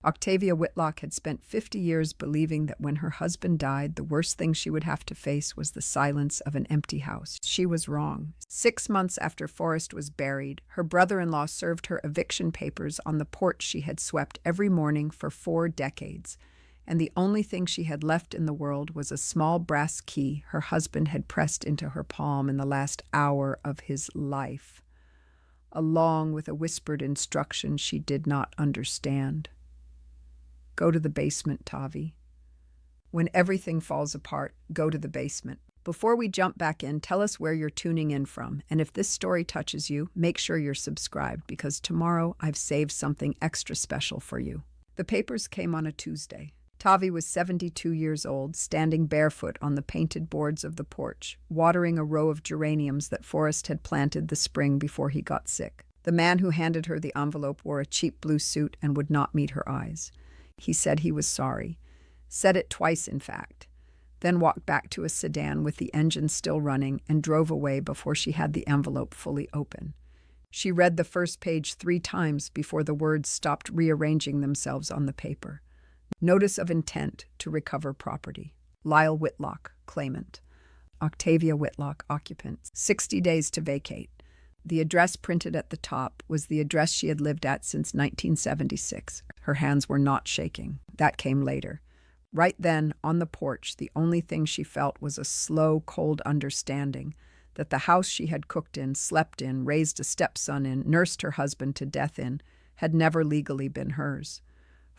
Octavia Whitlock had spent 50 years believing that when her husband died, the worst thing she would have to face was the silence of an empty house. She was wrong. 6 months after Forrest was buried, her brother-in-law served her eviction papers on the porch she had swept every morning for 4 decades, and the only thing she had left in the world was a small brass key her husband had pressed into her palm in the last hour of his life, along with a whispered instruction she did not understand. Go to the basement, Tavi. When everything falls apart, go to the basement. Before we jump back in, tell us where you're tuning in from. And if this story touches you, make sure you're subscribed because tomorrow I've saved something extra special for you. The papers came on a Tuesday. Tavi was 72 years old, standing barefoot on the painted boards of the porch, watering a row of geraniums that Forrest had planted the spring before he got sick. The man who handed her the envelope wore a cheap blue suit and would not meet her eyes. He said he was sorry. Said it twice, in fact. Then walked back to a sedan with the engine still running and drove away before she had the envelope fully open. She read the first page 3 times before the words stopped rearranging themselves on the paper. Notice of intent to recover property. Lyle Whitlock, claimant. Octavia Whitlock, occupant. 60 days to vacate. The address printed at the top was the address she had lived at since 1976. Her hands were not shaking. That came later. Right then, on the porch, the only thing she felt was a slow, cold understanding that the house she had cooked in, slept in, raised a stepson in, nursed her husband to death in, had never legally been hers.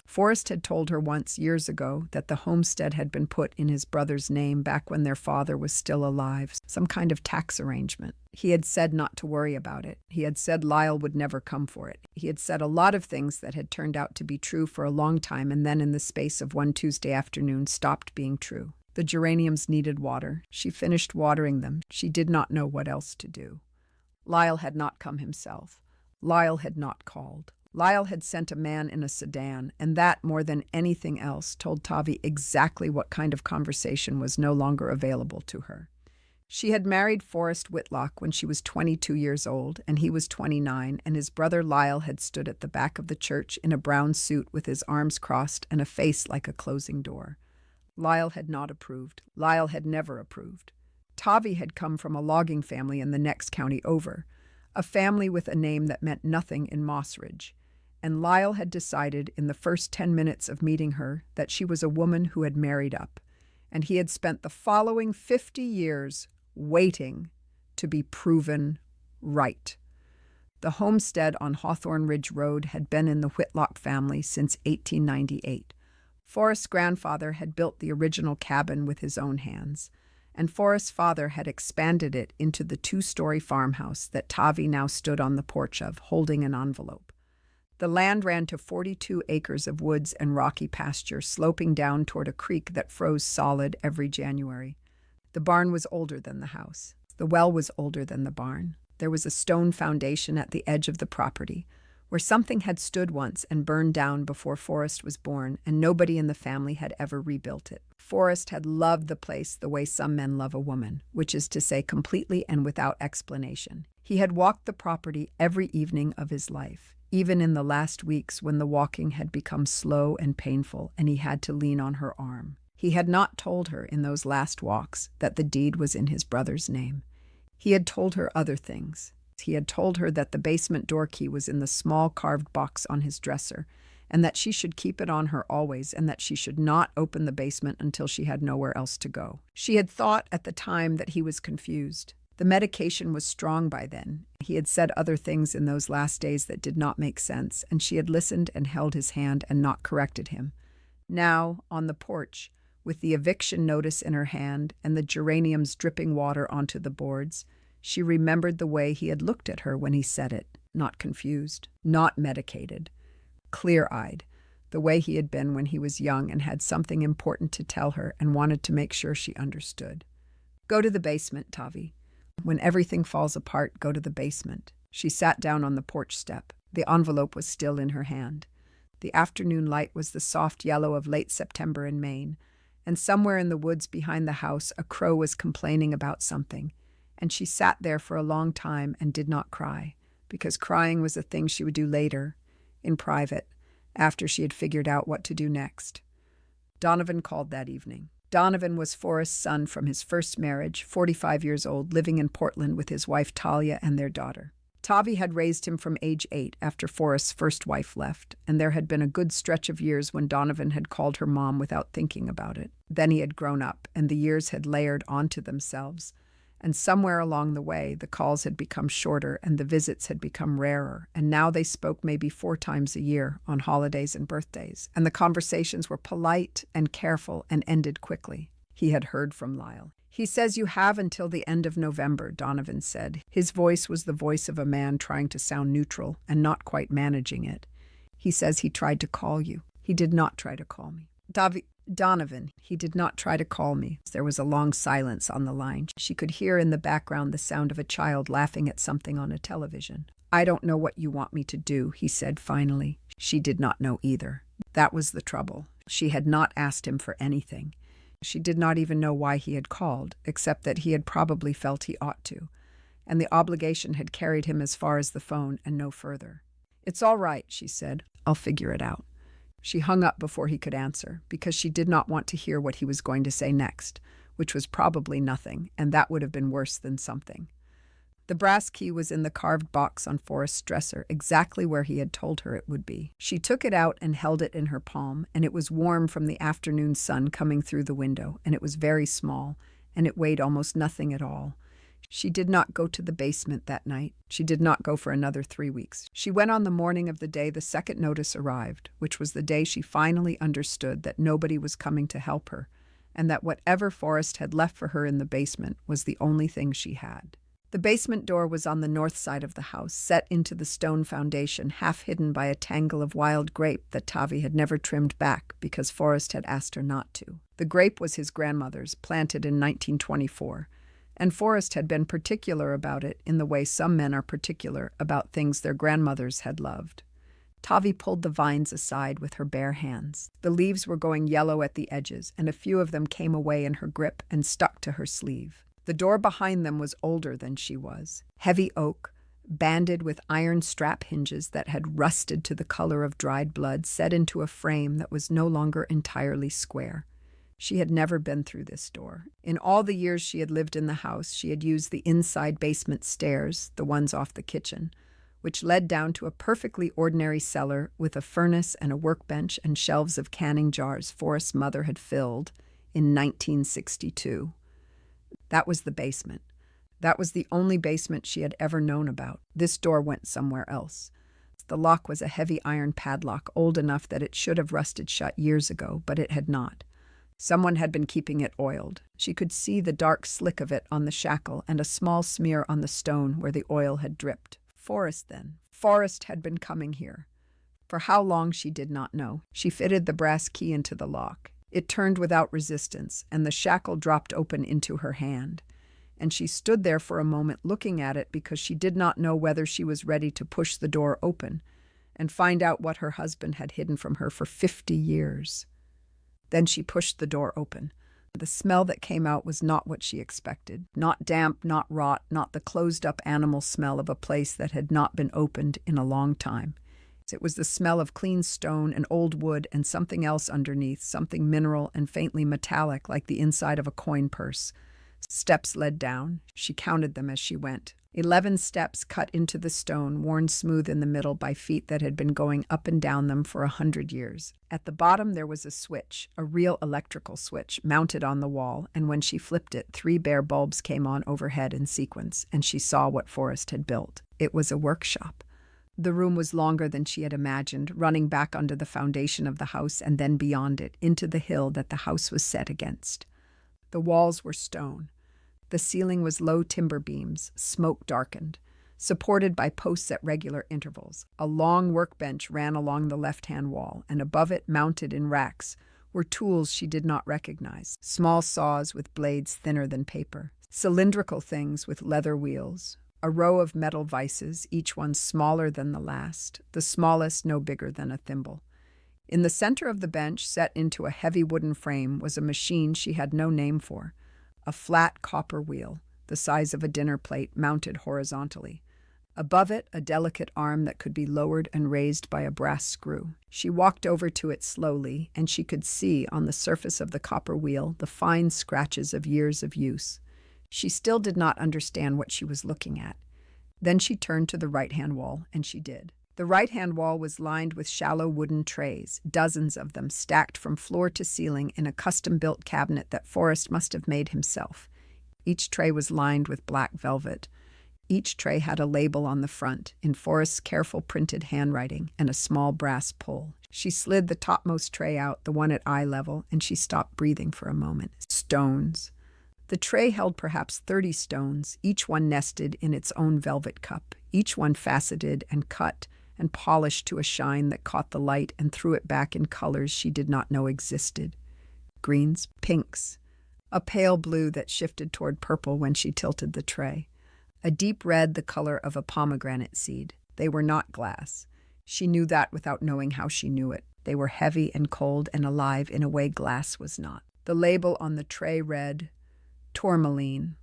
Forrest had told her once, years ago, that the homestead had been put in his brother's name back when their father was still alive, some kind of tax arrangement. He had said not to worry about it. He had said Lyle would never come for it. He had said a lot of things that had turned out to be true for a long time and then in the space of one Tuesday afternoon stopped being true. The geraniums needed water. She finished watering them. She did not know what else to do. Lyle had not come himself. Lyle had not called. Lyle had sent a man in a sedan, and that, more than anything else, told Tavi exactly what kind of conversation was no longer available to her. She had married Forrest Whitlock when she was 22 years old, and he was 29, and his brother Lyle had stood at the back of the church in a brown suit with his arms crossed and a face like a closing door. Lyle had not approved. Lyle had never approved. Tavi had come from a logging family in the next county over, a family with a name that meant nothing in Moss Ridge. And Lyle had decided in the first 10 minutes of meeting her that she was a woman who had married up, and he had spent the following 50 years waiting to be proven right. The homestead on Hawthorne Ridge Road had been in the Whitlock family since 1898. Forrest's grandfather had built the original cabin with his own hands, and Forrest's father had expanded it into the 2-story farmhouse that Tavi now stood on the porch of, holding an envelope. The land ran to 42 acres of woods and rocky pasture, sloping down toward a creek that froze solid every January. The barn was older than the house. The well was older than the barn. There was a stone foundation at the edge of the property, where something had stood once and burned down before Forrest was born, and nobody in the family had ever rebuilt it. Forrest had loved the place the way some men love a woman, which is to say completely and without explanation. He had walked the property every evening of his life, even in the last weeks when the walking had become slow and painful and he had to lean on her arm. He had not told her in those last walks that the deed was in his brother's name. He had told her other things. He had told her that the basement door key was in the small carved box on his dresser, and that she should keep it on her always, and that she should not open the basement until she had nowhere else to go. She had thought at the time that he was confused. The medication was strong by then. He had said other things in those last days that did not make sense, and she had listened and held his hand and not corrected him. Now, on the porch, with the eviction notice in her hand and the geraniums dripping water onto the boards, she remembered the way he had looked at her when he said it, not confused, not medicated, clear-eyed, the way he had been when he was young and had something important to tell her and wanted to make sure she understood. Go to the basement, Tavi. When everything falls apart, go to the basement. She sat down on the porch step. The envelope was still in her hand. The afternoon light was the soft yellow of late September in Maine, and somewhere in the woods behind the house a crow was complaining about something, and she sat there for a long time and did not cry, because crying was a thing she would do later, in private, after she had figured out what to do next. Donovan called that evening. Donovan was Forrest's son from his first marriage, 45 years old, living in Portland with his wife Talia and their daughter. Tavi had raised him from age 8 after Forrest's first wife left, and there had been a good stretch of years when Donovan had called her mom without thinking about it. Then he had grown up, and the years had layered onto themselves, and somewhere along the way, the calls had become shorter and the visits had become rarer, and now they spoke maybe 4 times a year on holidays and birthdays, and the conversations were polite and careful and ended quickly. He had heard from Lyle. "He says you have until the end of November," Donovan said. His voice was the voice of a man trying to sound neutral and not quite managing it. "He says he tried to call you." "He did not try to call me." Donovan, he did not try to call me." There was a long silence on the line. She could hear in the background the sound of a child laughing at something on a television. "I don't know what you want me to do," he said finally. She did not know either. That was the trouble. She had not asked him for anything. She did not even know why he had called, except that he had probably felt he ought to, and the obligation had carried him as far as the phone and no further. "It's all right," she said. "I'll figure it out." She hung up before he could answer, because she did not want to hear what he was going to say next, which was probably nothing, and that would have been worse than something. The brass key was in the carved box on Forrest's dresser, exactly where he had told her it would be. She took it out and held it in her palm, and it was warm from the afternoon sun coming through the window, and it was very small, and it weighed almost nothing at all. She did not go to the basement that night. She did not go for another 3 weeks. She went on the morning of the day the second notice arrived, which was the day she finally understood that nobody was coming to help her, and that whatever Forrest had left for her in the basement was the only thing she had. The basement door was on the north side of the house, set into the stone foundation, half hidden by a tangle of wild grape that Tavi had never trimmed back because Forrest had asked her not to. The grape was his grandmother's, planted in 1924. And Forrest had been particular about it in the way some men are particular about things their grandmothers had loved. Tavi pulled the vines aside with her bare hands. The leaves were going yellow at the edges, and a few of them came away in her grip and stuck to her sleeve. The door behind them was older than she was. Heavy oak, banded with iron strap hinges that had rusted to the color of dried blood, set into a frame that was no longer entirely square. She had never been through this door. In all the years she had lived in the house, she had used the inside basement stairs, the ones off the kitchen, which led down to a perfectly ordinary cellar with a furnace and a workbench and shelves of canning jars Forrest's mother had filled in 1962. That was the basement. That was the only basement she had ever known about. This door went somewhere else. The lock was a heavy iron padlock, old enough that it should have rusted shut years ago, but it had not. Someone had been keeping it oiled. She could see the dark slick of it on the shackle and a small smear on the stone where the oil had dripped. Forrest, then. Forrest had been coming here. For how long she did not know. She fitted the brass key into the lock. It turned without resistance, and the shackle dropped open into her hand. And she stood there for a moment looking at it because she did not know whether she was ready to push the door open and find out what her husband had hidden from her for 50 years. Then she pushed the door open. The smell that came out was not what she expected. Not damp, not rot, not the closed-up animal smell of a place that had not been opened in a long time. It was the smell of clean stone and old wood and something else underneath, something mineral and faintly metallic like the inside of a coin purse. Steps led down. She counted them as she went. 11 steps cut into the stone, worn smooth in the middle by feet that had been going up and down them for 100 years. At the bottom there was a switch, a real electrical switch, mounted on the wall, and when she flipped it, 3 bare bulbs came on overhead in sequence, and she saw what Forrest had built. It was a workshop. The room was longer than she had imagined, running back under the foundation of the house and then beyond it, into the hill that the house was set against. The walls were stone. The ceiling was low timber beams, smoke-darkened, supported by posts at regular intervals. A long workbench ran along the left-hand wall, and above it, mounted in racks, were tools she did not recognize. Small saws with blades thinner than paper, cylindrical things with leather wheels, a row of metal vices, each one smaller than the last, the smallest no bigger than a thimble. In the center of the bench, set into a heavy wooden frame, was a machine she had no name for. A flat copper wheel, the size of a dinner plate, mounted horizontally. Above it, a delicate arm that could be lowered and raised by a brass screw. She walked over to it slowly, and she could see on the surface of the copper wheel the fine scratches of years of use. She still did not understand what she was looking at. Then she turned to the right-hand wall, and she did. The right-hand wall was lined with shallow wooden trays, dozens of them stacked from floor to ceiling in a custom-built cabinet that Forrest must have made himself. Each tray was lined with black velvet. Each tray had a label on the front, in Forrest's careful printed handwriting, and a small brass pull. She slid the topmost tray out, the one at eye level, and she stopped breathing for a moment. Stones. The tray held perhaps 30 stones, each one nested in its own velvet cup, each one faceted and cut and polished to a shine that caught the light and threw it back in colors she did not know existed. Greens, pinks, a pale blue that shifted toward purple when she tilted the tray. A deep red, the color of a pomegranate seed. They were not glass. She knew that without knowing how she knew it. They were heavy and cold and alive in a way glass was not. The label on the tray read, Tourmaline,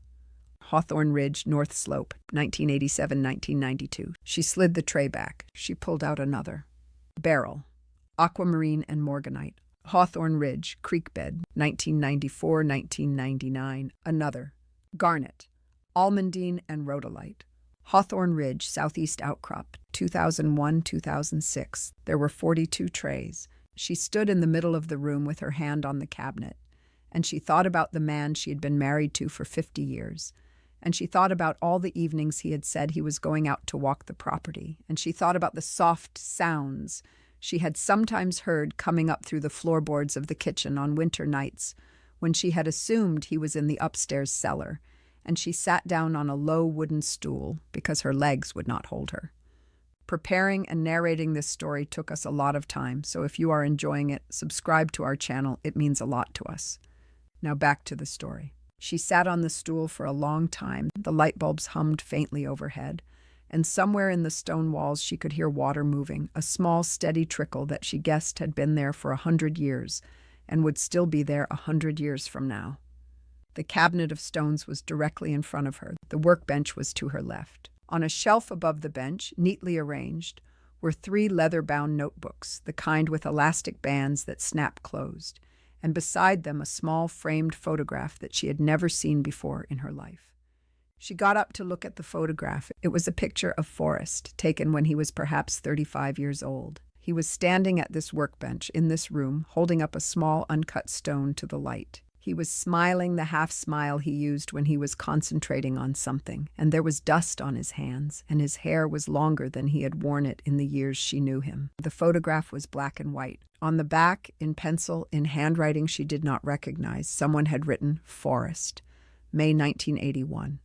Hawthorne Ridge, North Slope, 1987-1992. She slid the tray back. She pulled out another. Beryl, Aquamarine and Morganite, Hawthorne Ridge, Creek Bed, 1994-1999. Another. Garnet, Almandine and Rhodolite, Hawthorne Ridge, Southeast Outcrop, 2001-2006. There were 42 trays. She stood in the middle of the room with her hand on the cabinet, and she thought about the man she had been married to for 50 years. And she thought about all the evenings he had said he was going out to walk the property. And she thought about the soft sounds she had sometimes heard coming up through the floorboards of the kitchen on winter nights when she had assumed he was in the upstairs cellar. And she sat down on a low wooden stool because her legs would not hold her. Preparing and narrating this story took us a lot of time, so if you are enjoying it, subscribe to our channel. It means a lot to us. Now back to the story. She sat on the stool for a long time. The light bulbs hummed faintly overhead, and somewhere in the stone walls she could hear water moving, a small, steady trickle that she guessed had been there for 100 years and would still be there 100 years from now. The cabinet of stones was directly in front of her. The workbench was to her left. On a shelf above the bench, neatly arranged, were 3 leather-bound notebooks, the kind with elastic bands that snap closed, and beside them a small framed photograph that she had never seen before in her life. She got up to look at the photograph. It was a picture of Forrest, taken when he was perhaps 35 years old. He was standing at this workbench in this room, holding up a small uncut stone to the light. He was smiling the half-smile he used when he was concentrating on something, and there was dust on his hands, and his hair was longer than he had worn it in the years she knew him. The photograph was black and white. On the back, in pencil, in handwriting she did not recognize, someone had written, Forrest, May 1981.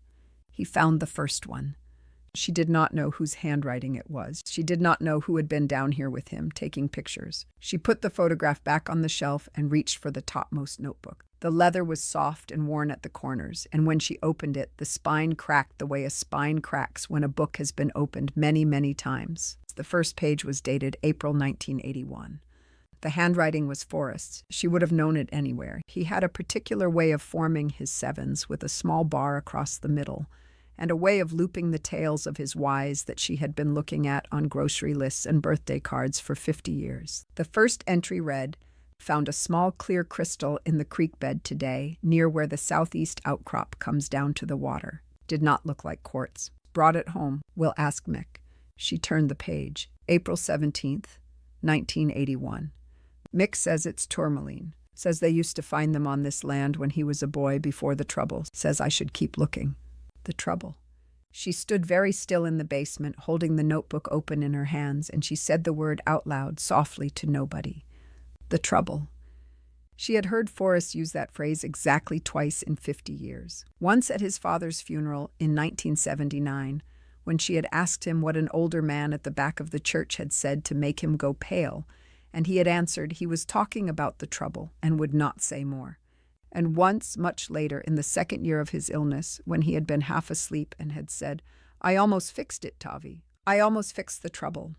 He found the first one. She did not know whose handwriting it was. She did not know who had been down here with him, taking pictures. She put the photograph back on the shelf and reached for the topmost notebook. The leather was soft and worn at the corners, and when she opened it, the spine cracked the way a spine cracks when a book has been opened many, many times. The first page was dated April 1981. The handwriting was Forrest's. She would have known it anywhere. He had a particular way of forming his sevens with a small bar across the middle, and a way of looping the tails of his Ys that she had been looking at on grocery lists and birthday cards for 50 years. The first entry read, found a small clear crystal in the creek bed today, near where the southeast outcrop comes down to the water. Did not look like quartz. Brought it home. Will ask Mick. She turned the page. April 17th, 1981. Mick says it's tourmaline. Says they used to find them on this land when he was a boy before the trouble. Says I should keep looking. The trouble. She stood very still in the basement, holding the notebook open in her hands, and she said the word out loud, softly to nobody. The trouble. She had heard Forrest use that phrase exactly twice in 50 years. Once at his father's funeral in 1979, when she had asked him what an older man at the back of the church had said to make him go pale, and he had answered he was talking about the trouble and would not say more. And once, much later, in the second year of his illness, when he had been half asleep and had said, I almost fixed it, Tavi. I almost fixed the trouble.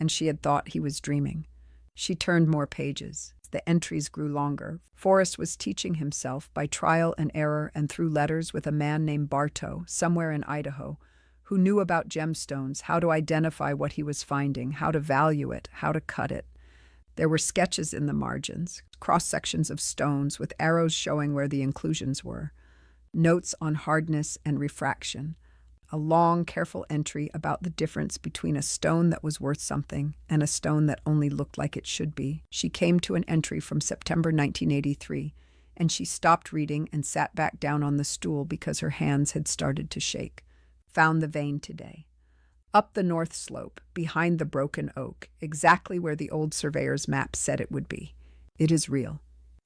And she had thought he was dreaming. She turned more pages. The entries grew longer. Forrest was teaching himself by trial and error and through letters with a man named Bartow, somewhere in Idaho, who knew about gemstones, how to identify what he was finding, how to value it, how to cut it. There were sketches in the margins, cross-sections of stones with arrows showing where the inclusions were, notes on hardness and refraction, a long, careful entry about the difference between a stone that was worth something and a stone that only looked like it should be. She came to an entry from September 1983, and she stopped reading and sat back down on the stool because her hands had started to shake. Found the vein today. Up the north slope, behind the broken oak, exactly where the old surveyor's map said it would be. It is real.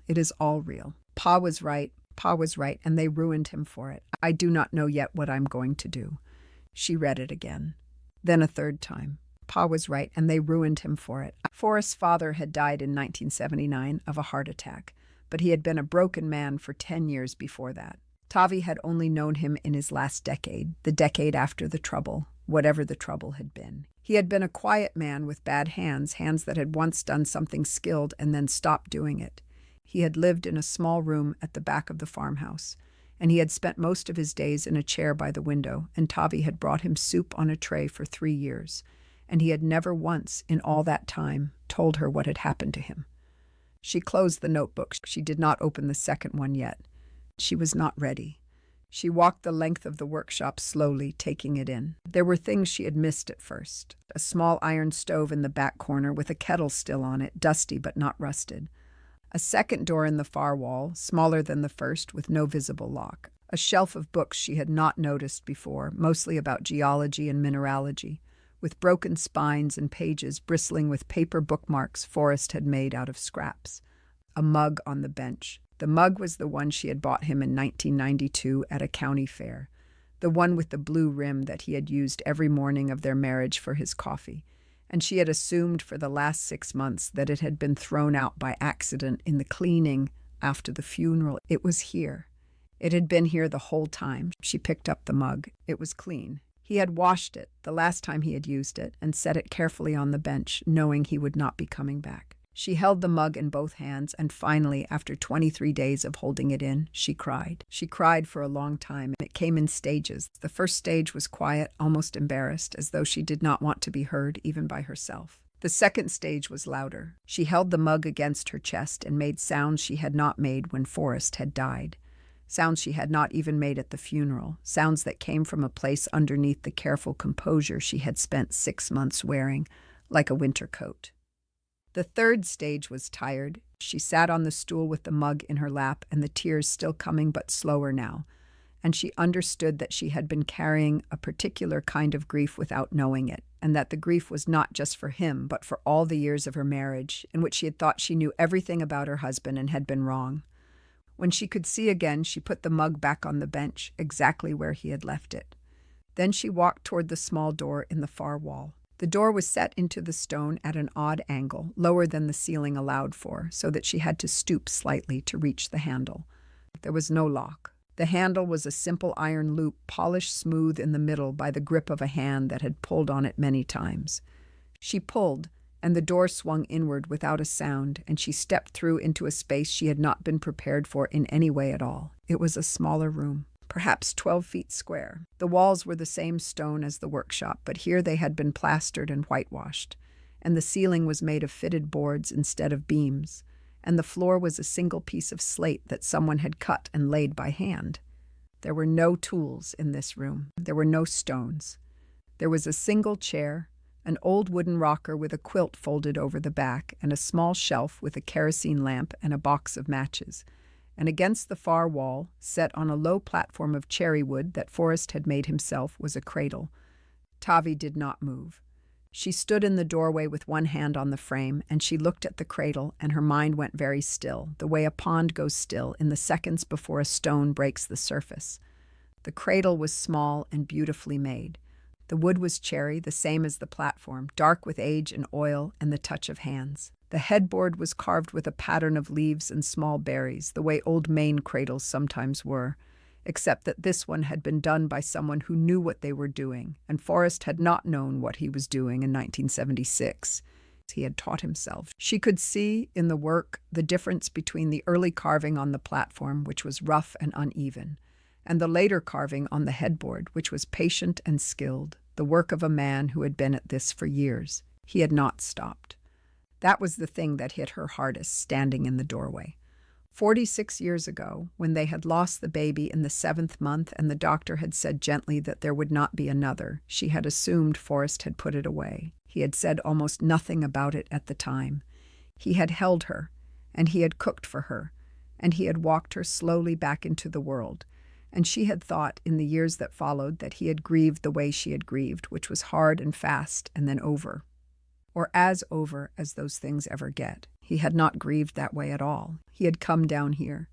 It is all real. Pa was right, and they ruined him for it. I do not know yet what I'm going to do. She read it again. Then a third time. Pa was right, and they ruined him for it. Forrest's father had died in 1979 of a heart attack, but he had been a broken man for 10 years before that. Tavi had only known him in his last decade, the decade after the trouble, whatever the trouble had been. He had been a quiet man with bad hands that had once done something skilled and then stopped doing it. He had lived in a small room at the back of the farmhouse, and he had spent most of his days in a chair by the window, and Tavi had brought him soup on a tray for 3 years, and he had never once, in all that time, told her what had happened to him. She closed the notebook. She did not open the second one yet. She was not ready. She walked the length of the workshop slowly, taking it in. There were things she had missed at first. A small iron stove in the back corner with a kettle still on it, dusty but not rusted. A second door in the far wall, smaller than the first, with no visible lock. A shelf of books she had not noticed before, mostly about geology and mineralogy, with broken spines and pages bristling with paper bookmarks Forrest had made out of scraps. A mug on the bench. The mug was the one she had bought him in 1992 at a county fair, the one with the blue rim that he had used every morning of their marriage for his coffee. And she had assumed for the last 6 months that it had been thrown out by accident in the cleaning after the funeral. It was here. It had been here the whole time. She picked up the mug. It was clean. He had washed it the last time he had used it and set it carefully on the bench, knowing he would not be coming back. She held the mug in both hands, and finally, after 23 days of holding it in, she cried. She cried for a long time. It came in stages. The first stage was quiet, almost embarrassed, as though she did not want to be heard, even by herself. The second stage was louder. She held the mug against her chest and made sounds she had not made when Forrest had died. Sounds she had not even made at the funeral. Sounds that came from a place underneath the careful composure she had spent 6 months wearing, like a winter coat. The third stage was tired. She sat on the stool with the mug in her lap and the tears still coming but slower now, and she understood that she had been carrying a particular kind of grief without knowing it, and that the grief was not just for him but for all the years of her marriage, in which she had thought she knew everything about her husband and had been wrong. When she could see again, she put the mug back on the bench, exactly where he had left it. Then she walked toward the small door in the far wall. The door was set into the stone at an odd angle, lower than the ceiling allowed for, so that she had to stoop slightly to reach the handle. There was no lock. The handle was a simple iron loop, polished smooth in the middle by the grip of a hand that had pulled on it many times. She pulled, and the door swung inward without a sound, and she stepped through into a space she had not been prepared for in any way at all. It was a smaller room, perhaps 12 feet square. The walls were the same stone as the workshop, but here they had been plastered and whitewashed, and the ceiling was made of fitted boards instead of beams, and the floor was a single piece of slate that someone had cut and laid by hand. There were no tools in this room. There were no stones. There was a single chair, an old wooden rocker with a quilt folded over the back, and a small shelf with a kerosene lamp and a box of matches. And against the far wall, set on a low platform of cherry wood that Forrest had made himself, was a cradle. Tavi did not move. She stood in the doorway with one hand on the frame, and she looked at the cradle, and her mind went very still, the way a pond goes still in the seconds before a stone breaks the surface. The cradle was small and beautifully made. The wood was cherry, the same as the platform, dark with age and oil and the touch of hands. The headboard was carved with a pattern of leaves and small berries, the way old Maine cradles sometimes were, except that this one had been done by someone who knew what they were doing, and Forrest had not known what he was doing in 1976. He had taught himself. She could see in the work the difference between the early carving on the platform, which was rough and uneven, and the later carving on the headboard, which was patient and skilled, the work of a man who had been at this for years. He had not stopped. That was the thing that hit her hardest, standing in the doorway. 46 years ago, when they had lost the baby in the 7th month and the doctor had said gently that there would not be another, she had assumed Forrest had put it away. He had said almost nothing about it at the time. He had held her, and he had cooked for her, and he had walked her slowly back into the world, and she had thought in the years that followed that he had grieved the way she had grieved, which was hard and fast and then over. Or as over as those things ever get. He had not grieved that way at all. He had come down here.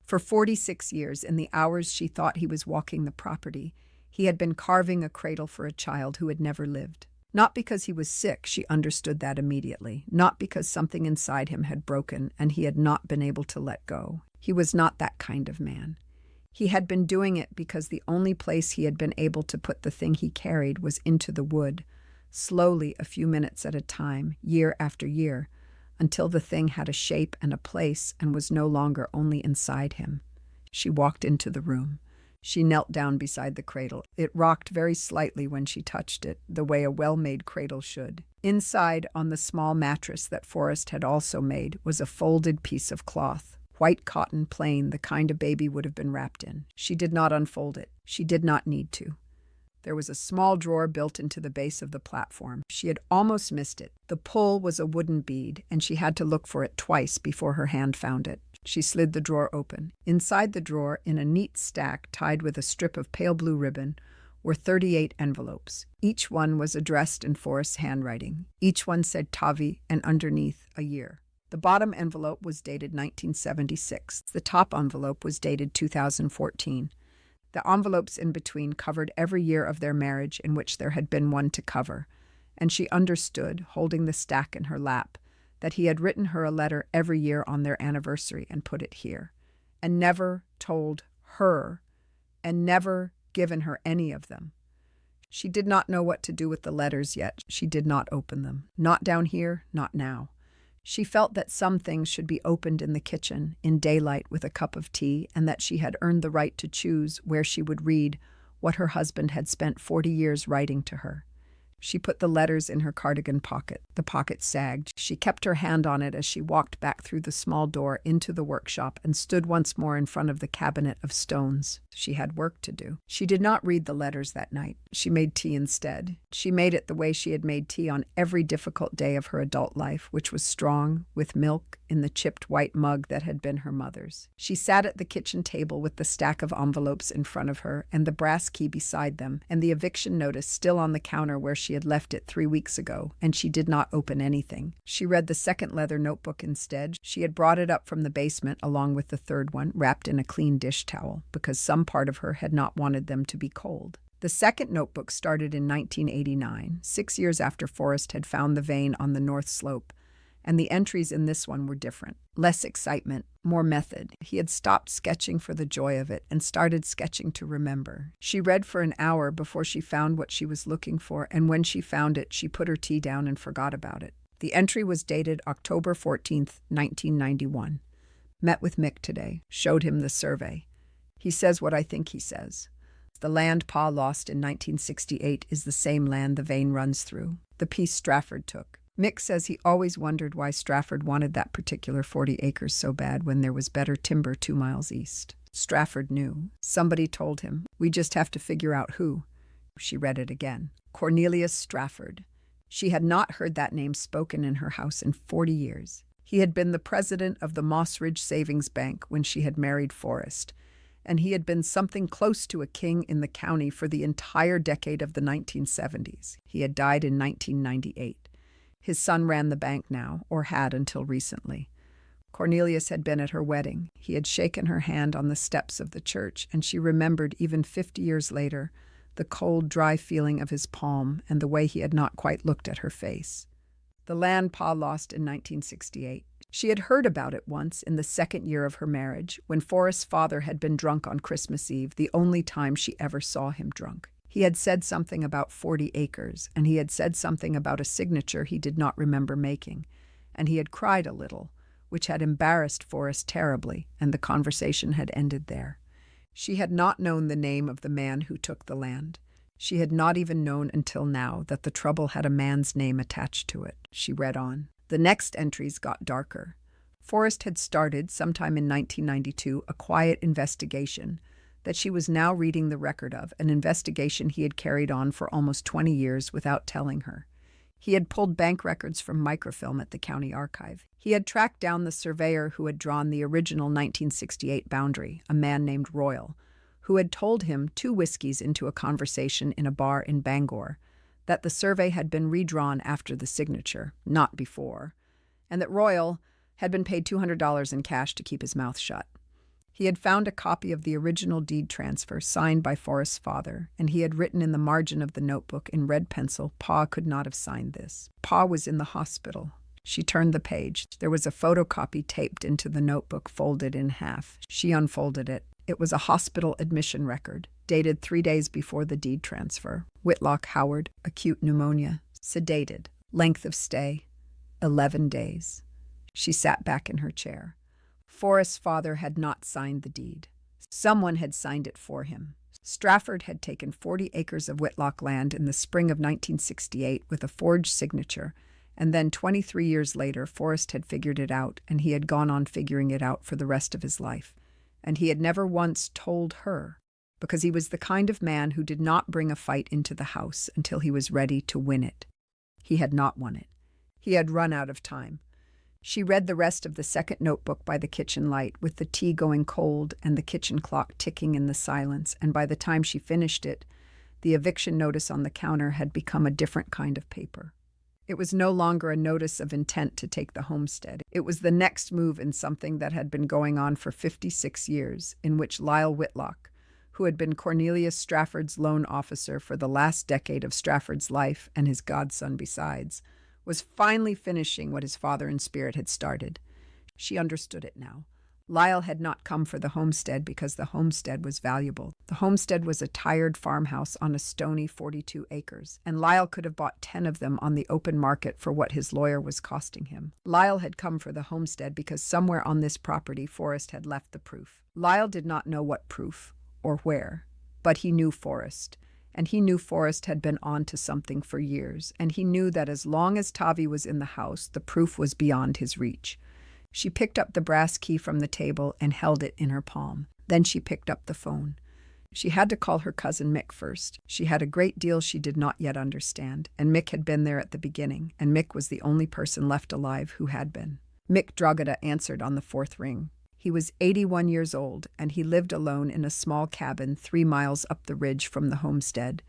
For 46 years, in the hours she thought he was walking the property, he had been carving a cradle for a child who had never lived. Not because he was sick, she understood that immediately. Not because something inside him had broken and he had not been able to let go. He was not that kind of man. He had been doing it because the only place he had been able to put the thing he carried was into the wood, slowly, a few minutes at a time, year after year, until the thing had a shape and a place and was no longer only inside him. She walked into the room. She knelt down beside the cradle. It rocked very slightly when she touched it, the way a well-made cradle should. Inside, on the small mattress that Forrest had also made, was a folded piece of cloth. White cotton, plain, the kind a baby would have been wrapped in. She did not unfold it. She did not need to. There was a small drawer built into the base of the platform. She had almost missed it. The pull was a wooden bead, and she had to look for it twice before her hand found it. She slid the drawer open. Inside the drawer, in a neat stack tied with a strip of pale blue ribbon, were 38 envelopes. Each one was addressed in Forrest's handwriting. Each one said Tavi, and underneath, a year. The bottom envelope was dated 1976. The top envelope was dated 2014. The envelopes in between covered every year of their marriage in which there had been one to cover, and she understood, holding the stack in her lap, that he had written her a letter every year on their anniversary and put it here, and never told her, and never given her any of them. She did not know what to do with the letters yet. She did not open them. Not down here, not now. She felt that some things should be opened in the kitchen, in daylight with a cup of tea, and that she had earned the right to choose where she would read what her husband had spent 40 years writing to her. She put the letters in her cardigan pocket. The pocket sagged. She kept her hand on it as she walked back through the small door into the workshop and stood once more in front of the cabinet of stones. She had work to do. She did not read the letters that night. She made tea instead. She made it the way she had made tea on every difficult day of her adult life, which was strong, with milk, in the chipped white mug that had been her mother's. She sat at the kitchen table with the stack of envelopes in front of her and the brass key beside them and the eviction notice still on the counter where she had left it 3 weeks ago, and she did not open anything. She read the second leather notebook instead. She had brought it up from the basement along with the third one, wrapped in a clean dish towel, because some part of her had not wanted them to be cold. The second notebook started in 1989, 6 years after Forrest had found the vein on the north slope, and the entries in this one were different. Less excitement, more method. He had stopped sketching for the joy of it and started sketching to remember. She read for an hour before she found what she was looking for, and when she found it, she put her tea down and forgot about it. The entry was dated October 14th, 1991. Met with Mick today. Showed him the survey. He says what I think he says. The land Pa lost in 1968 is the same land the vein runs through, the piece Strafford took. Mick says he always wondered why Strafford wanted that particular 40 acres so bad when there was better timber 2 miles east. Strafford knew. Somebody told him. We just have to figure out who. She read it again. Cornelius Strafford. She had not heard that name spoken in her house in 40 years. He had been the president of the Moss Ridge Savings Bank when she had married Forrest, and he had been something close to a king in the county for the entire decade of the 1970s. He had died in 1998. His son ran the bank now, or had until recently. Cornelius had been at her wedding. He had shaken her hand on the steps of the church, and she remembered, even 50 years later, the cold, dry feeling of his palm and the way he had not quite looked at her face. The land Pa lost in 1968. She had heard about it once in the second year of her marriage, when Forrest's father had been drunk on Christmas Eve, the only time she ever saw him drunk. He had said something about 40 acres, and he had said something about a signature he did not remember making, and he had cried a little, which had embarrassed Forrest terribly, and the conversation had ended there. She had not known the name of the man who took the land. She had not even known until now that the trouble had a man's name attached to it. She read on. The next entries got darker. Forrest had started, sometime in 1992, a quiet investigation that she was now reading the record of, an investigation he had carried on for almost 20 years without telling her. He had pulled bank records from microfilm at the county archive. He had tracked down the surveyor who had drawn the original 1968 boundary, a man named Royal, who had told him 2 whiskeys into a conversation in a bar in Bangor that the survey had been redrawn after the signature, not before, and that Royal had been paid $200 in cash to keep his mouth shut. He had found a copy of the original deed transfer signed by Forrest's father, and he had written in the margin of the notebook in red pencil, "Pa could not have signed this. Pa was in the hospital." She turned the page. There was a photocopy taped into the notebook, folded in half. She unfolded it. It was a hospital admission record, dated 3 days before the deed transfer. Whitlock Howard, acute pneumonia, sedated, length of stay, 11 days. She sat back in her chair. Forrest's father had not signed the deed. Someone had signed it for him. Strafford had taken 40 acres of Whitlock land in the spring of 1968 with a forged signature, and then 23 years later, Forrest had figured it out, and he had gone on figuring it out for the rest of his life. And he had never once told her, because he was the kind of man who did not bring a fight into the house until he was ready to win it. He had not won it. He had run out of time. She read the rest of the second notebook by the kitchen light, with the tea going cold and the kitchen clock ticking in the silence, and by the time she finished it, the eviction notice on the counter had become a different kind of paper. It was no longer a notice of intent to take the homestead. It was the next move in something that had been going on for 56 years, in which Lyle Whitlock, who had been Cornelius Strafford's loan officer for the last decade of Strafford's life and his godson besides, was finally finishing what his father in spirit had started. She understood it now. Lyle had not come for the homestead because the homestead was valuable. The homestead was a tired farmhouse on a stony 42 acres, and Lyle could have bought 10 of them on the open market for what his lawyer was costing him. Lyle had come for the homestead because somewhere on this property Forrest had left the proof. Lyle did not know what proof or where, but he knew Forrest. And he knew Forrest had been on to something for years, and he knew that as long as Tavi was in the house, the proof was beyond his reach. She picked up the brass key from the table and held it in her palm. Then she picked up the phone. She had to call her cousin Mick first. She had a great deal she did not yet understand, and Mick had been there at the beginning, and Mick was the only person left alive who had been. Mick Dragada answered on the 4th ring. He was 81 years old, and he lived alone in a small cabin 3 miles up the ridge from the homestead,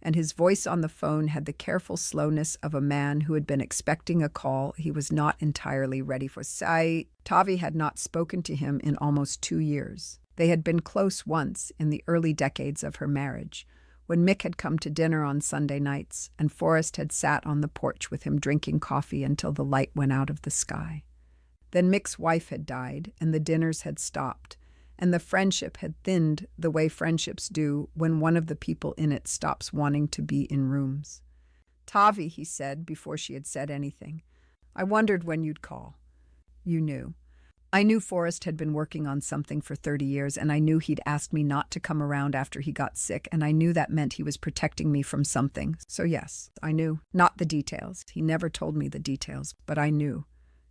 and his voice on the phone had the careful slowness of a man who had been expecting a call he was not entirely ready for. Tavi had not spoken to him in almost 2 years. They had been close once in the early decades of her marriage, when Mick had come to dinner on Sunday nights, and Forrest had sat on the porch with him drinking coffee until the light went out of the sky. Then Mick's wife had died, and the dinners had stopped, and the friendship had thinned the way friendships do when one of the people in it stops wanting to be in rooms. "Tavi," he said before she had said anything, "I wondered when you'd call." "You knew." "I knew Forrest had been working on something for 30 years, and I knew he'd asked me not to come around after he got sick, and I knew that meant he was protecting me from something. So yes, I knew. Not the details. He never told me the details, but I knew."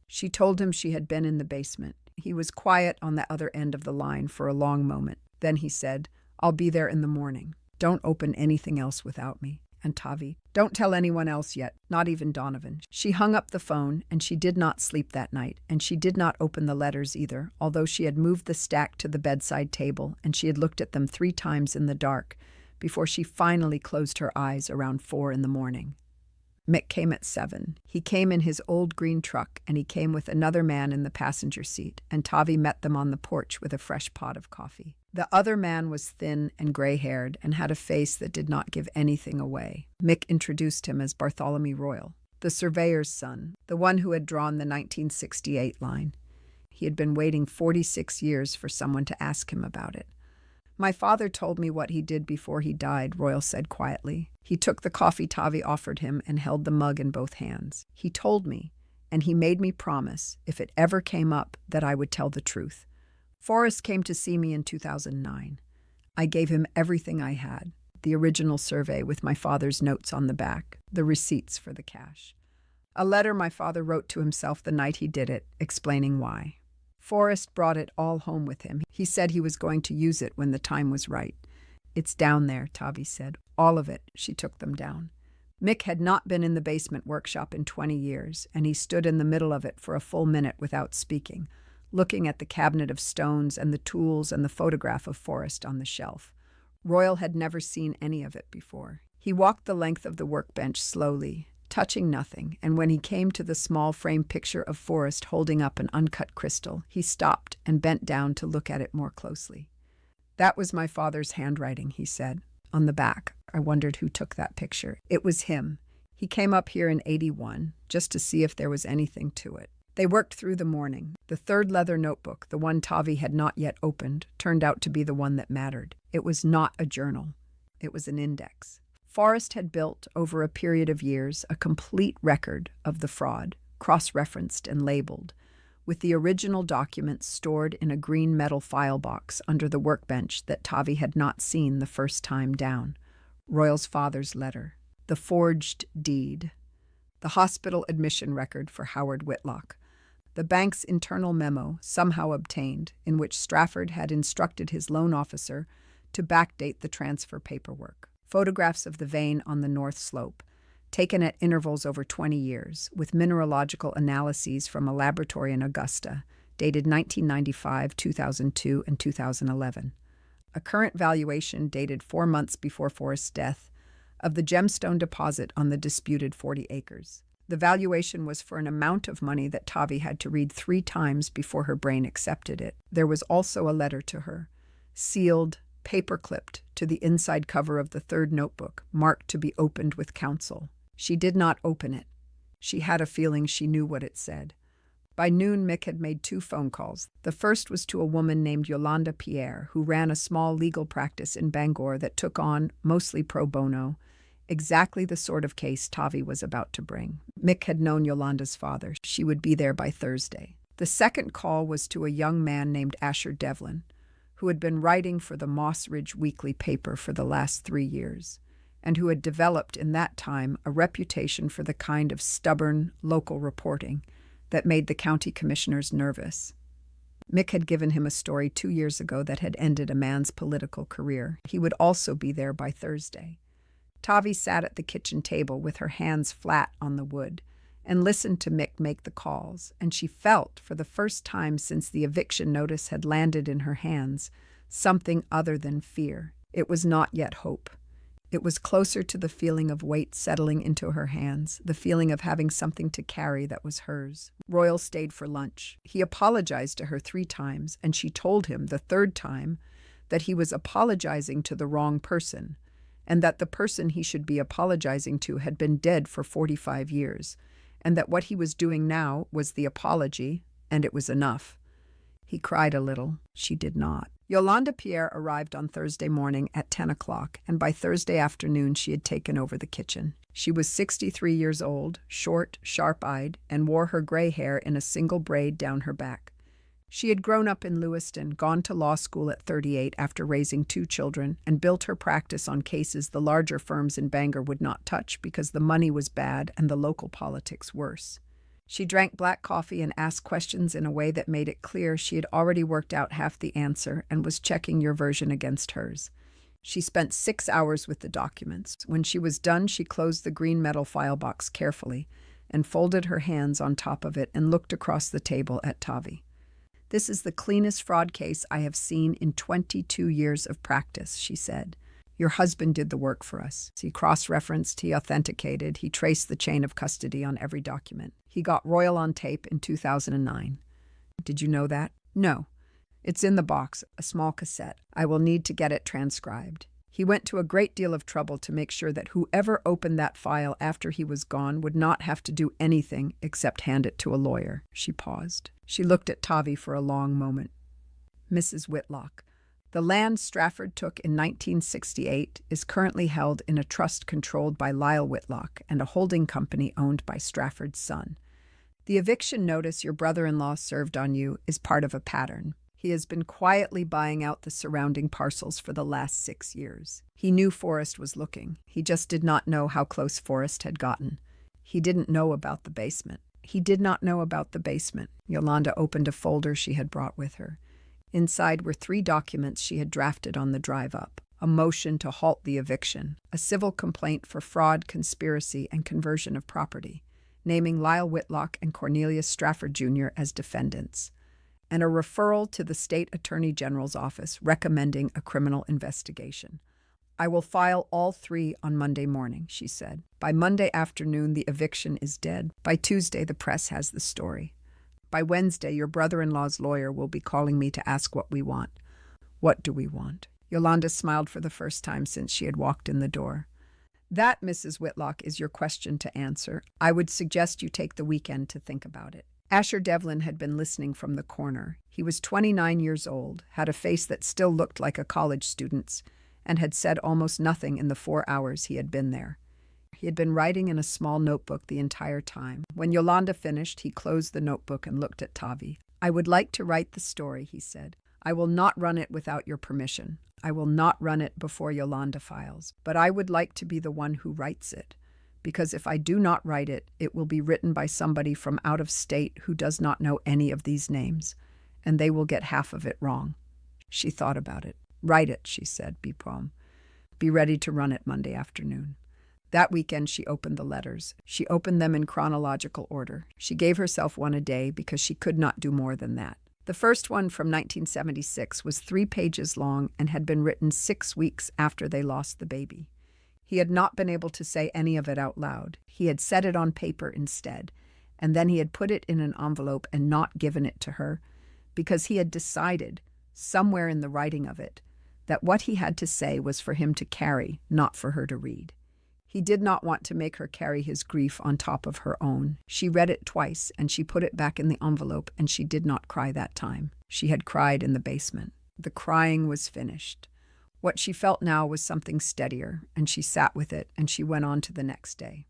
She told him she had been in the basement. He was quiet on the other end of the line for a long moment. Then he said, "I'll be there in the morning. Don't open anything else without me. And Tavi, don't tell anyone else yet, not even Donovan." She hung up the phone, and she did not sleep that night, and she did not open the letters either, although she had moved the stack to the bedside table, and she had looked at them 3 times in the dark before she finally closed her eyes around 4 in the morning. Mick came at 7. He came in his old green truck, and he came with another man in the passenger seat, and Tavi met them on the porch with a fresh pot of coffee. The other man was thin and gray-haired and had a face that did not give anything away. Mick introduced him as Bartholomew Royal, the surveyor's son, the one who had drawn the 1968 line. He had been waiting 46 years for someone to ask him about it. "My father told me what he did before he died," Royal said quietly. He took the coffee Tavi offered him and held the mug in both hands. "He told me, and he made me promise, if it ever came up, that I would tell the truth. Forrest came to see me in 2009. I gave him everything I had, the original survey with my father's notes on the back, the receipts for the cash. A letter my father wrote to himself the night he did it, explaining why. Forrest brought it all home with him. He said he was going to use it when the time was right. It's down there, Tavi said. All of it. She took them down. Mick had not been in the basement workshop in 20 years, and he stood in the middle of it for a full minute without speaking, looking at the cabinet of stones and the tools and the photograph of Forrest on the shelf. Royal had never seen any of it before. He walked the length of the workbench slowly, touching nothing, and when he came to the small frame picture of Forrest holding up an uncut crystal, he stopped and bent down to look at it more closely. That was my father's handwriting, he said. On the back, I wondered who took that picture. It was him. He came up here in '81, just to see if there was anything to it. They worked through the morning. The third leather notebook, the one Tavi had not yet opened, turned out to be the one that mattered. It was not a journal. It was an index. Forrest had built, over a period of years, a complete record of the fraud, cross-referenced and labeled, with the original documents stored in a green metal file box under the workbench that Tavi had not seen the first time down. Royal's father's letter, the forged deed, the hospital admission record for Howard Whitlock, the bank's internal memo, somehow obtained, in which Strafford had instructed his loan officer to backdate the transfer paperwork, photographs of the vein on the north slope, taken at intervals over 20 years, with mineralogical analyses from a laboratory in Augusta, dated 1995, 2002, and 2011. A current valuation dated 4 months before Forrest's death of the gemstone deposit on the disputed 40 acres. The valuation was for an amount of money that Tavi had to read 3 times before her brain accepted it. There was also a letter to her, sealed, paper-clipped to the inside cover of the third notebook, marked to be opened with counsel. She did not open it. She had a feeling she knew what it said. By noon, Mick had made 2 phone calls. The first was to a woman named Yolanda Pierre, who ran a small legal practice in Bangor that took on, mostly pro bono, exactly the sort of case Tavi was about to bring. Mick had known Yolanda's father. She would be there by Thursday. The second call was to a young man named Asher Devlin, who had been writing for the Moss Ridge Weekly paper for the last 3 years, and who had developed in that time a reputation for the kind of stubborn local reporting that made the county commissioners nervous. Mick had given him a story 2 years ago that had ended a man's political career. He would also be there by Thursday. Tavi sat at the kitchen table with her hands flat on the wood and listened to Mick make the calls, and she felt, for the first time since the eviction notice had landed in her hands, something other than fear. It was not yet hope. It was closer to the feeling of weight settling into her hands, the feeling of having something to carry that was hers. Royal stayed for lunch. He apologized to her 3 times, and she told him the 3rd time that he was apologizing to the wrong person, and that the person he should be apologizing to had been dead for 45 years, and that what he was doing now was the apology, and it was enough. He cried a little. She did not. Yolanda Pierre arrived on Thursday morning at 10 o'clock, and by Thursday afternoon she had taken over the kitchen. She was 63 years old, short, sharp-eyed, and wore her gray hair in a single braid down her back. She had grown up in Lewiston, gone to law school at 38 after raising 2 children, and built her practice on cases the larger firms in Bangor would not touch because the money was bad and the local politics worse. She drank black coffee and asked questions in a way that made it clear she had already worked out half the answer and was checking your version against hers. She spent 6 hours with the documents. When she was done, she closed the green metal file box carefully and folded her hands on top of it and looked across the table at Tavi. "This is the cleanest fraud case I have seen in 22 years of practice," she said. "Your husband did the work for us. He cross-referenced, he authenticated, he traced the chain of custody on every document. He got Royal on tape in 2009. Did you know that?" "No. It's in the box, a small cassette. I will need to get it transcribed. He went to a great deal of trouble to make sure that whoever opened that file after he was gone would not have to do anything except hand it to a lawyer." She paused. She looked at Tavi for a long moment. "Mrs. Whitlock, the land Strafford took in 1968 is currently held in a trust controlled by Lyle Whitlock and a holding company owned by Strafford's son. The eviction notice your brother-in-law served on you is part of a pattern. He has been quietly buying out the surrounding parcels for the last 6 years. He knew Forrest was looking. He just did not know how close Forrest had gotten. He didn't know about the basement. He did not know about the basement. Yolanda opened a folder she had brought with her. Inside were 3 documents she had drafted on the drive up. A motion to halt the eviction, a civil complaint for fraud, conspiracy, and conversion of property, naming Lyle Whitlock and Cornelius Strafford Jr. as defendants, and a referral to the state attorney general's office recommending a criminal investigation. "I will file all 3 on Monday morning," she said. "By Monday afternoon, the eviction is dead. By Tuesday, the press has the story. By Wednesday, your brother-in-law's lawyer will be calling me to ask what we want." "What do we want?" Yolanda smiled for the first time since she had walked in the door. "That, Mrs. Whitlock, is your question to answer. I would suggest you take the weekend to think about it." Asher Devlin had been listening from the corner. He was 29 years old, had a face that still looked like a college student's, and had said almost nothing in the 4 hours he had been there. He had been writing in a small notebook the entire time. When Yolanda finished, he closed the notebook and looked at Tavi. "I would like to write the story," he said. "I will not run it without your permission. I will not run it before Yolanda files, but I would like to be the one who writes it, because if I do not write it, it will be written by somebody from out of state who does not know any of these names, and they will get half of it wrong." She thought about it. "Write it," she said. "Be prompt. Be ready to run it Monday afternoon." That weekend she opened the letters. She opened them in chronological order. She gave herself one a day because she could not do more than that. The first one from 1976 was 3 pages long and had been written 6 weeks after they lost the baby. He had not been able to say any of it out loud. He had set it on paper instead, and then he had put it in an envelope and not given it to her, because he had decided, somewhere in the writing of it, that what he had to say was for him to carry, not for her to read. He did not want to make her carry his grief on top of her own. She read it twice, and she put it back in the envelope, and she did not cry that time. She had cried in the basement. The crying was finished. What she felt now was something steadier, and she sat with it, and she went on to the next day.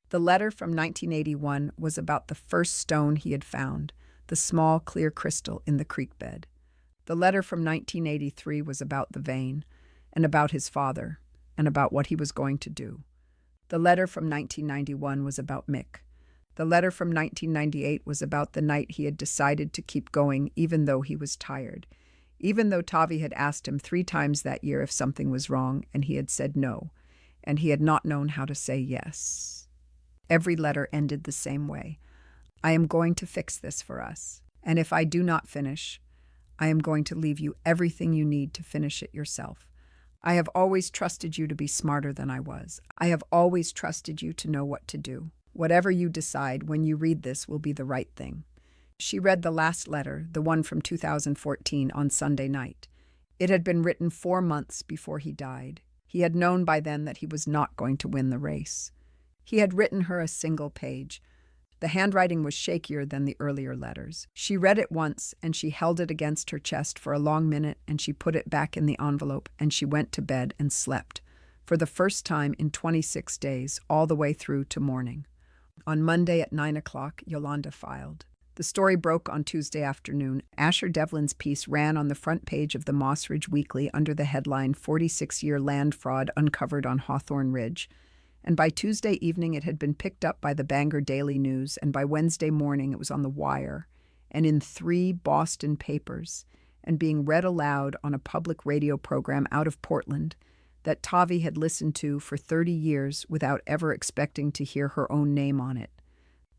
The letter from 1981 was about the first stone he had found, the small, clear crystal in the creek bed. The letter from 1983 was about the vein, and about his father, and about what he was going to do. The letter from 1991 was about Mick. The letter from 1998 was about the night he had decided to keep going even though he was tired, even though Tavi had asked him 3 times that year if something was wrong, and he had said no, and he had not known how to say yes. Every letter ended the same way. "I am going to fix this for us, and if I do not finish, I am going to leave you everything you need to finish it yourself. I have always trusted you to be smarter than I was. I have always trusted you to know what to do. Whatever you decide when you read this will be the right thing." She read the last letter, the one from 2014, on Sunday night. It had been written 4 months before he died. He had known by then that he was not going to win the race. He had written her a single page. The handwriting was shakier than the earlier letters. She read it once, and she held it against her chest for a long minute, and she put it back in the envelope, and she went to bed and slept, for the first time in 26 days, all the way through to morning. On Monday at 9 o'clock, Yolanda filed. The story broke on Tuesday afternoon. Asher Devlin's piece ran on the front page of the Moss Ridge Weekly under the headline 46-Year Land Fraud Uncovered on Hawthorne Ridge. And by Tuesday evening it had been picked up by the Bangor Daily News, and by Wednesday morning it was on the Wire, and in 3 Boston papers, and being read aloud on a public radio program out of Portland that Tavi had listened to for 30 years without ever expecting to hear her own name on it.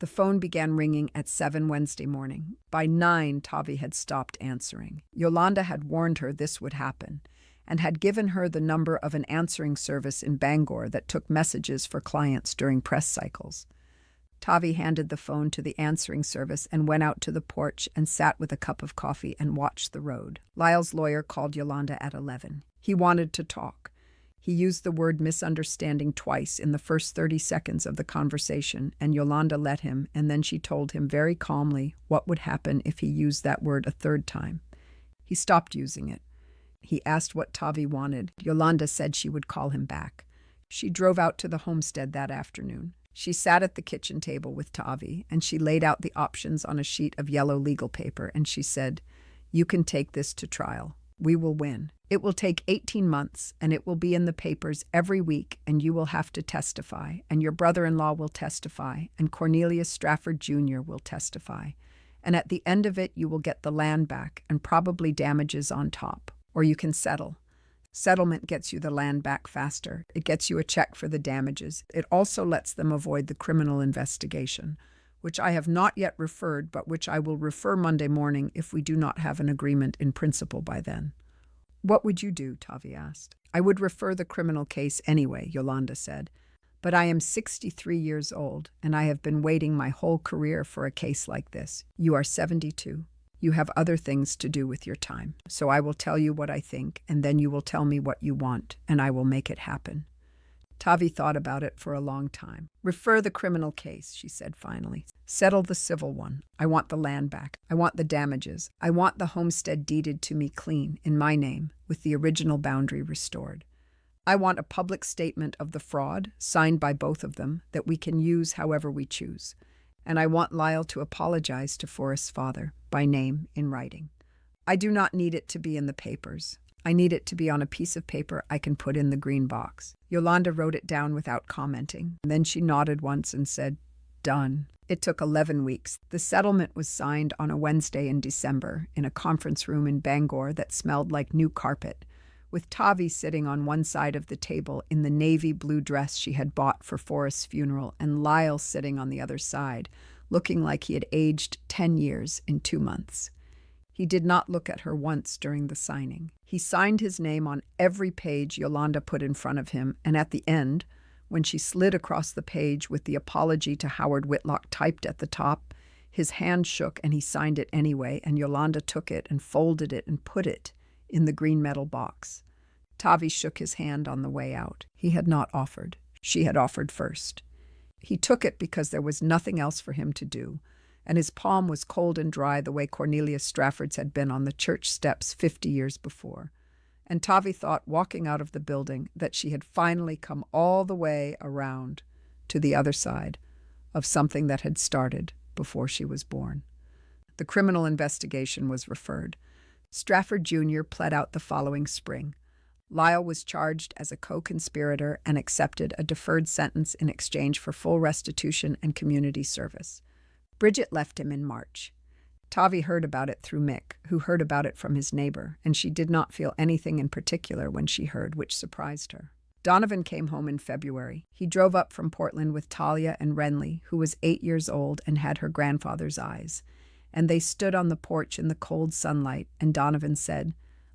The phone began ringing at 7 Wednesday morning. By 9, Tavi had stopped answering. Yolanda had warned her this would happen, and had given her the number of an answering service in Bangor that took messages for clients during press cycles. Tavi handed the phone to the answering service and went out to the porch and sat with a cup of coffee and watched the road. Lyle's lawyer called Yolanda at 11. He wanted to talk. He used the word misunderstanding twice in the first 30 seconds of the conversation, and Yolanda let him, and then she told him very calmly what would happen if he used that word a 3rd time. He stopped using it. He asked what Tavi wanted. Yolanda said she would call him back. She drove out to the homestead that afternoon. She sat at the kitchen table with Tavi, and she laid out the options on a sheet of yellow legal paper, and she said, You can take this to trial. We will win. It will take 18 months, and it will be in the papers every week, and you will have to testify, and your brother-in-law will testify, and Cornelius Strafford Jr. will testify. And at the end of it, you will get the land back and probably damages on top. Or you can settle. Settlement gets you the land back faster. It gets you a check for the damages. It also lets them avoid the criminal investigation, which I have not yet referred, but which I will refer Monday morning if we do not have an agreement in principle by then. What would you do? Tavi asked. I would refer the criminal case anyway, Yolanda said. But I am 63 years old, and I have been waiting my whole career for a case like this. You are 72. You have other things to do with your time. So I will tell you what I think, and then you will tell me what you want, and I will make it happen. Tavi thought about it for a long time. Refer the criminal case, she said finally. Settle the civil one. I want the land back. I want the damages. I want the homestead deeded to me clean, in my name, with the original boundary restored. I want a public statement of the fraud, signed by both of them, that we can use however we choose. And I want Lyle to apologize to Forrest's father, by name, in writing. I do not need it to be in the papers. I need it to be on a piece of paper I can put in the green box. Yolanda wrote it down without commenting. Then she nodded once and said, Done. It took 11 weeks. The settlement was signed on a Wednesday in December in a conference room in Bangor that smelled like new carpet, with Tavi sitting on one side of the table in the navy blue dress she had bought for Forrest's funeral, and Lyle sitting on the other side, looking like he had aged 10 years in 2 months. He did not look at her once during the signing. He signed his name on every page Yolanda put in front of him, and at the end, when she slid across the page with the apology to Howard Whitlock typed at the top, his hand shook and he signed it anyway, and Yolanda took it and folded it and put it in the green metal box. Tavi shook his hand on the way out. He had not offered. She had offered first. He took it because there was nothing else for him to do, and his palm was cold and dry the way Cornelius Strafford's had been on the church steps 50 years before. And Tavi thought, walking out of the building, that she had finally come all the way around to the other side of something that had started before she was born. The criminal investigation was referred. Strafford Jr. pled out the following spring. Lyle was charged as a co-conspirator and accepted a deferred sentence in exchange for full restitution and community service. Bridget left him in March. Tavi heard about it through Mick, who heard about it from his neighbor, and she did not feel anything in particular when she heard, which surprised her. Donovan came home in February. He drove up from Portland with Talia and Renly, who was 8 years old and had her grandfather's eyes. And they stood on the porch in the cold sunlight, and Donovan said,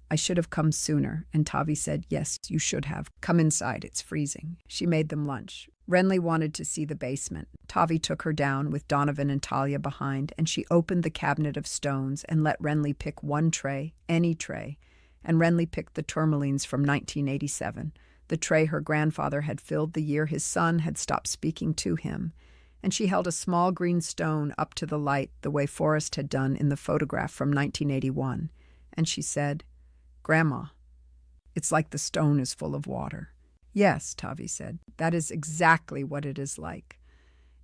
I should have come sooner, and Tavi said, yes, you should have. Come inside, it's freezing. She made them lunch. Renly wanted to see the basement. Tavi took her down with Donovan and Talia behind, and she opened the cabinet of stones and let Renly pick one tray, any tray, and Renly picked the tourmalines from 1987, the tray her grandfather had filled the year his son had stopped speaking to him, and she held a small green stone up to the light the way Forrest had done in the photograph from 1981, and she said, Grandma, it's like the stone is full of water. Yes, Tavi said, that is exactly what it is like.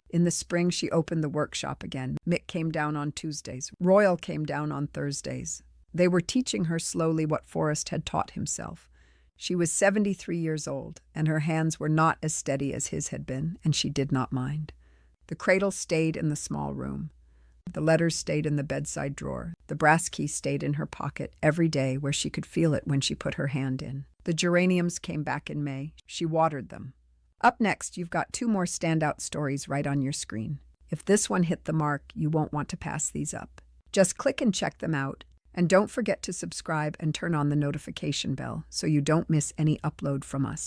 In the spring, she opened the workshop again. Mick came down on Tuesdays. Royal came down on Thursdays. They were teaching her slowly what Forrest had taught himself. She was 73 years old, and her hands were not as steady as his had been, and she did not mind. The cradle stayed in the small room. The letters stayed in the bedside drawer. The brass key stayed in her pocket every day where she could feel it when she put her hand in. The geraniums came back in May. She watered them. Up next, you've got 2 more standout stories right on your screen. If this one hit the mark, you won't want to pass these up. Just click and check them out. And don't forget to subscribe and turn on the notification bell so you don't miss any upload from us.